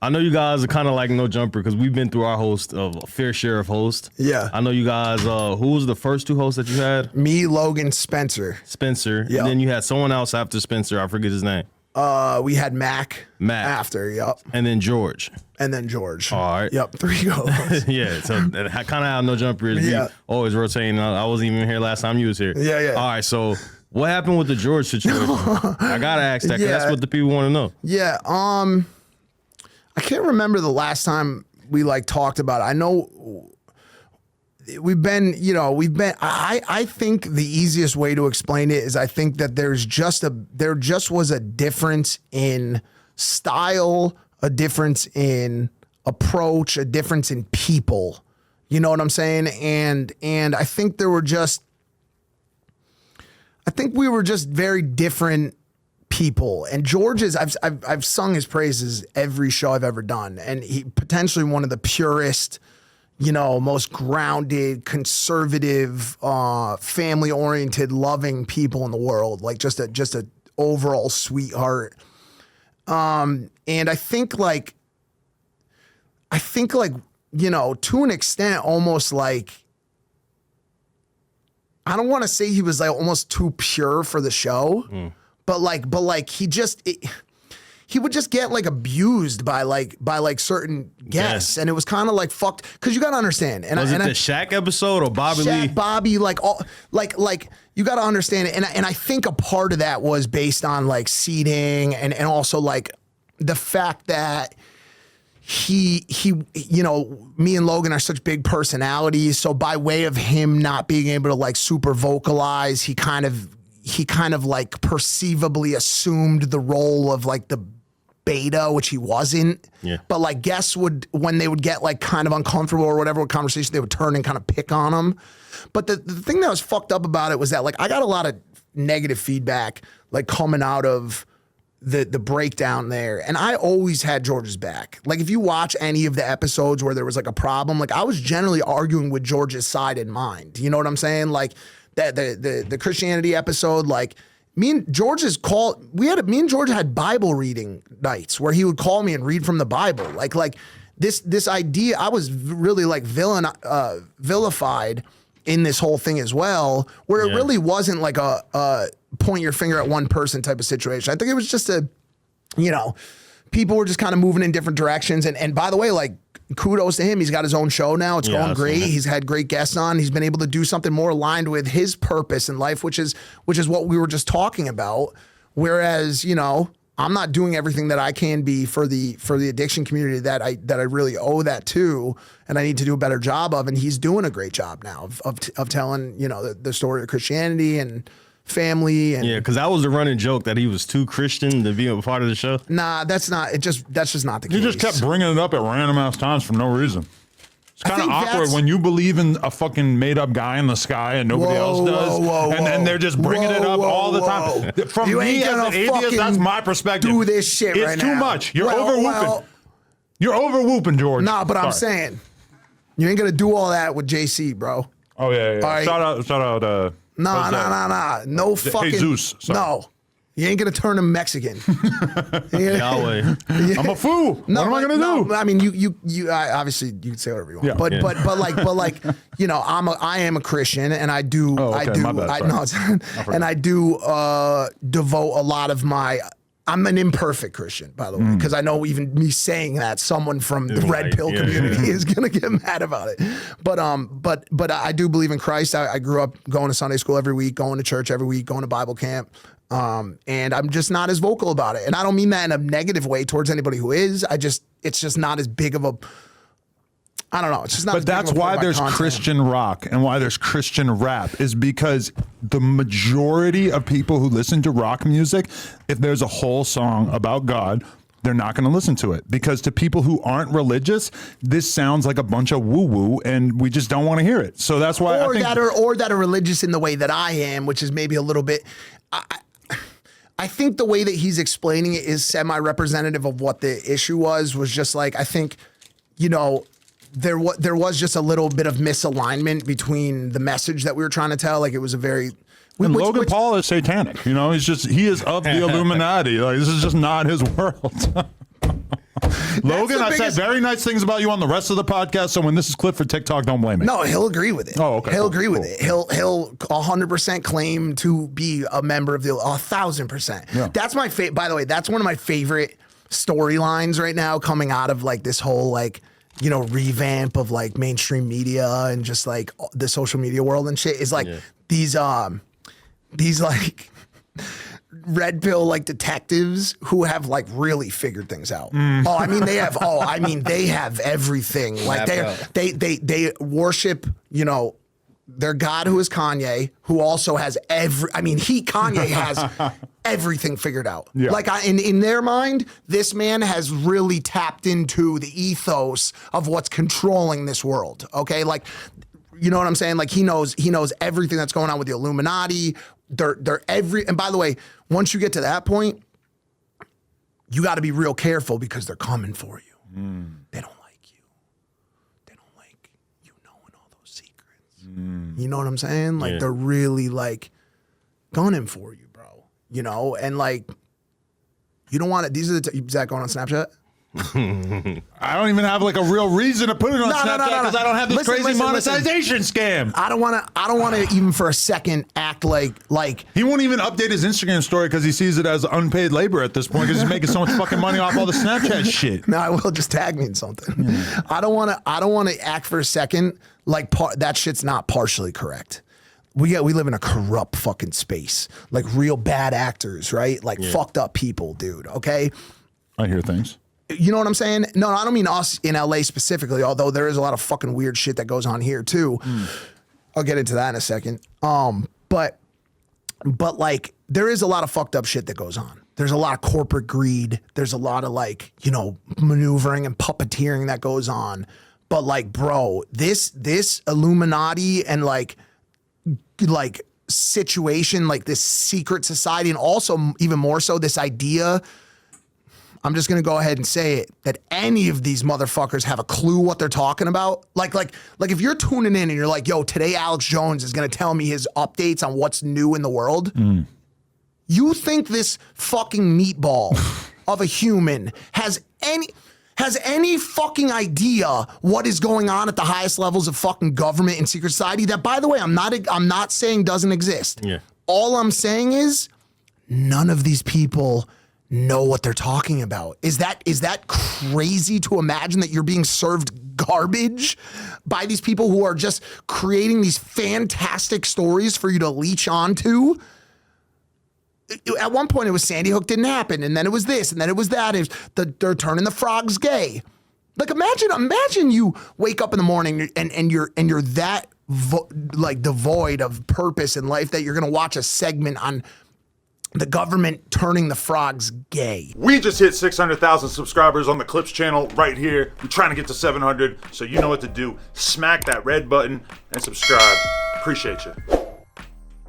I know you guys are kind of like No Jumper because we've been through our host of a fair share of hosts. Yeah. I know you guys. Who was the first two hosts that you had? Me, Logan, Spencer. Spencer. Yep. And then you had someone else after Spencer. I forget his name. We had Mac. After, yep. And then George. And then George. All right. Yep, 3 goals. Yeah, so kind of how No Jumper is. Yeah. We always rotating. I wasn't even here last time you was here. Yeah, yeah. All right, so what happened with the George situation? I got to ask that because that's what the people want to know. Yeah, I can't remember the last time we like talked about it. I know we've been, I think the easiest way to explain it is I think that there just was a difference in style, a difference in approach, a difference in people. You know what I'm saying? And I think we were just very different people. And George's, I've sung his praises every show I've ever done, and he potentially one of the purest, most grounded, conservative, family-oriented, loving people in the world. Like just a overall sweetheart. And I think like to an extent, almost like, I don't want to say he was like almost too pure for the show. But he would just get like abused by certain guests, and it was kind of like fucked. Because you gotta understand, Was it the Shaq episode or Bobby Lee? Bobby, you gotta understand it, and I think a part of that was based on like seating, and also like the fact that he me and Logan are such big personalities, so by way of him not being able to like super vocalize, he kind of like perceivably assumed the role of like the beta, which he wasn't. Yeah. But like guests would, when they would get like kind of uncomfortable or whatever with conversation, they would turn and kind of pick on him. But the thing that was fucked up about it was that like I got a lot of negative feedback like coming out of the breakdown there. And I always had George's back. Like if you watch any of the episodes where there was like a problem, like I was generally arguing with George's side in mind. You know what I'm saying? Like that the Christianity episode, like me and George had Bible reading nights where he would call me and read from the Bible. Like this idea, I was really like vilified in this whole thing as well, where it really wasn't like a point your finger at one person type of situation. I think it was just people were just kind of moving in different directions. And by the way, like kudos to him. He's got his own show now. It's going great. He's had great guests on. He's been able to do something more aligned with his purpose in life, which is what we were just talking about. Whereas, I'm not doing everything that I can be for the addiction community that I really owe that to, and I need to do a better job of. And he's doing a great job now of telling, the story of Christianity and family. And because that was a running joke that he was too Christian to be a part of the show. Nah, that's just not the case. You just kept bringing it up at random ass times for no reason. It's kind of awkward when you believe in a fucking made up guy in the sky and nobody else does, and then they're just bringing it up all the time. From me as an atheist, that's my perspective. Do this shit right now. It's too much. You're over whooping. You're over whooping, George. Nah, but I'm saying you ain't gonna do all that with JC, bro. Oh yeah. All right. Shout out. Nah. No fucking. Jesus. Sorry. No. You ain't gonna turn him Mexican. Yahweh. I'm a fool. No, what am I gonna do? I mean, you obviously you can say whatever you want. Yeah. But I am a Christian, and I do. Oh, okay. My bad. And I do devote a lot of my. I'm an imperfect Christian, by the way, because I know even me saying that, someone from the red pill community is gonna get mad about it. But I do believe in Christ. I grew up going to Sunday school every week, going to church every week, going to Bible camp. And I'm just not as vocal about it. And I don't mean that in a negative way towards anybody who is. It's just not as big of a, I don't know. It's just not. But that's why there's Christian rock and why there's Christian rap, is because the majority of people who listen to rock music, if there's a whole song about God, they're not going to listen to it, because to people who aren't religious, this sounds like a bunch of woo-woo, and we just don't want to hear it. So that's why that are religious in the way that I am, which is maybe a little bit. I think the way that he's explaining it is semi-representative of what the issue was just like, I think, there was just a little bit of misalignment between the message that we were trying to tell. Like it was a very... Logan Paul is satanic. He is of the Illuminati. Like this is just not his world. Logan, the I said biggest- very nice things about you on the rest of the podcast, so when this is clipped for TikTok, don't blame me. No, he'll agree with it. Oh, okay, He'll cool, agree with cool. it. He'll 100% claim to be a member of the 1,000%. Yeah. That's my favorite. By the way, that's one of my favorite storylines right now coming out of like this whole like, you know, revamp of like mainstream media and just like the social media world and shit is like these like red pill like detectives who have like really figured things out. Oh, I mean they have everything. Like they worship, you know, their God who is Kanye, who also has Kanye has everything figured out. Yeah. Like in their mind, this man has really tapped into the ethos of what's controlling this world. Okay, like you know what I'm saying? Like he knows everything that's going on with the Illuminati. And by the way, once you get to that point, you got to be real careful because they're coming for you. They don't like you. They don't like you knowing all those secrets. You know what I'm saying? Like they're really like gunning for you, bro. You know, and like you don't want it. These are the is that going on Snapchat? I don't even have like a real reason to put it on Snapchat because I don't have this crazy monetization scam. I don't want to even for a second act like He won't even update his Instagram story because he sees it as unpaid labor at this point because he's making so much fucking money off all the Snapchat shit. No, I will just tag me in something. I don't want to act for a second like that shit's not partially correct. We live in a corrupt fucking space, like real bad actors, right? Like fucked up people, dude. Okay. I hear things. You know what I'm saying? No, I don't mean us in LA specifically, although there is a lot of fucking weird shit that goes on here too. I'll get into that in a second. But like there is a lot of fucked up shit that goes on. There's a lot of corporate greed. There's a lot of like, you know, maneuvering and puppeteering that goes on. But like, bro, this Illuminati and like situation, like this secret society, and also even more so this idea, I'm just gonna go ahead and say it, that any of these motherfuckers have a clue what they're talking about. Like if you're tuning in and you're like, yo, today Alex Jones is gonna tell me his updates on what's new in the world. You think this fucking meatball of a human has any fucking idea what is going on at the highest levels of fucking government and secret society? That, by the way, I'm not saying doesn't exist. Yeah. All I'm saying is none of these people know what they're talking about. Is that crazy to imagine that you're being served garbage by these people who are just creating these fantastic stories for you to leech onto? At one point it was Sandy Hook didn't happen, and then it was this, and then it was that. They're turning the frogs gay. Like imagine you wake up in the morning and you're that devoid of purpose in life that you're gonna watch a segment on the government turning the frogs gay. We just hit 600,000 subscribers on the Clips channel right here. We're trying to get to 700, so you know what to do. Smack that red button and subscribe. Appreciate you.